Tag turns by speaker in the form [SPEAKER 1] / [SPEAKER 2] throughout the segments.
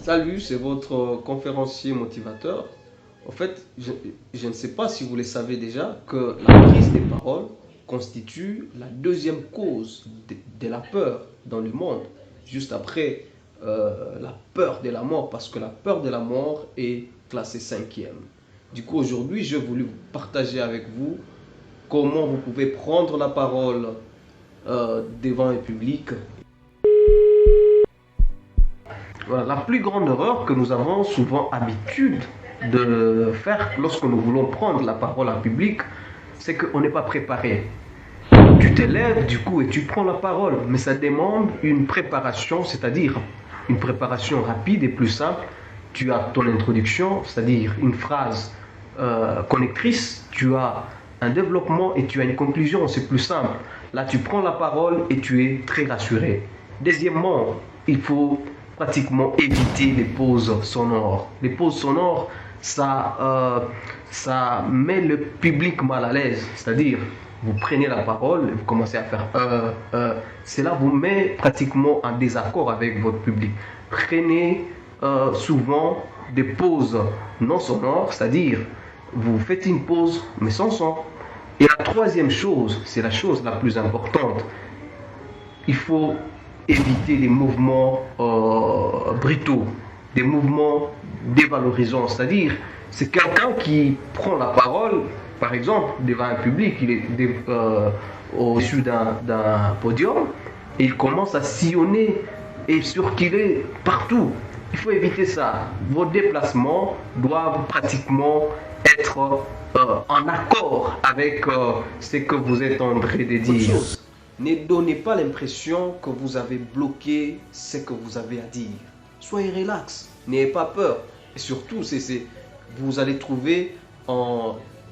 [SPEAKER 1] Salut, c'est votre conférencier motivateur. En fait, je ne sais pas si vous le savez déjà que la prise des paroles constitue la deuxième cause de la peur dans le monde, juste après la peur de la mort, parce que la peur de la mort est classée cinquième. Du coup, aujourd'hui, je voulais partager avec vous comment vous pouvez prendre la parole devant un public. Voilà, la plus grande erreur que nous avons souvent habitude de faire lorsque nous voulons prendre la parole en public, c'est qu'on n'est pas préparé. Tu t'élèves du coup et tu prends la parole, mais ça demande une préparation, c'est-à-dire une préparation rapide et plus simple. Tu as ton introduction, c'est-à-dire une phrase connectrice, tu as un développement et tu as une conclusion, c'est plus simple. Là, tu prends la parole et tu es très rassuré. Deuxièmement, il faut pratiquement éviter les pauses sonores. Les pauses sonores, ça met le public mal à l'aise. C'est-à-dire, vous prenez la parole et vous commencez à faire cela vous met pratiquement en désaccord avec votre public. Prenez souvent des pauses non sonores, c'est-à-dire, vous faites une pause mais sans son. Et la troisième chose, c'est la chose la plus importante, il faut éviter des mouvements brutaux, des mouvements dévalorisants. C'est-à-dire, c'est quelqu'un qui prend la parole, par exemple, devant un public, il est au-dessus d'un podium, et il commence à sillonner et circuler partout. Il faut éviter ça. Vos déplacements doivent pratiquement être en accord avec ce que vous êtes en train de dire. Ne donnez pas l'impression que vous avez bloqué ce que vous avez à dire. Soyez relax, n'ayez pas peur. Et surtout, vous allez trouver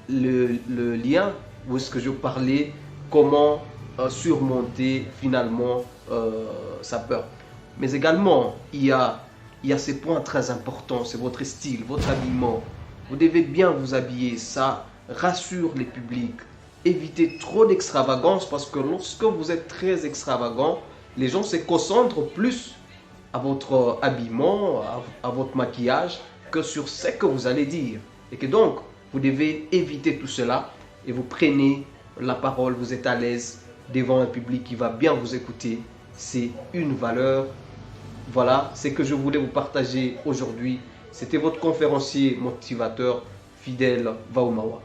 [SPEAKER 1] le lien où est-ce que je parlais, comment surmonter finalement sa peur. Mais également, il y a ces points très importants, c'est votre style, votre habillement. Vous devez bien vous habiller, ça rassure les publics. Évitez trop d'extravagance parce que lorsque vous êtes très extravagant, les gens se concentrent plus à votre habillement, à votre maquillage, que sur ce que vous allez dire. Et que donc, vous devez éviter tout cela et vous prenez la parole, vous êtes à l'aise devant un public qui va bien vous écouter. C'est une valeur. Voilà, c'est ce que je voulais vous partager aujourd'hui. C'était votre conférencier motivateur, Fidèle Vaumawa.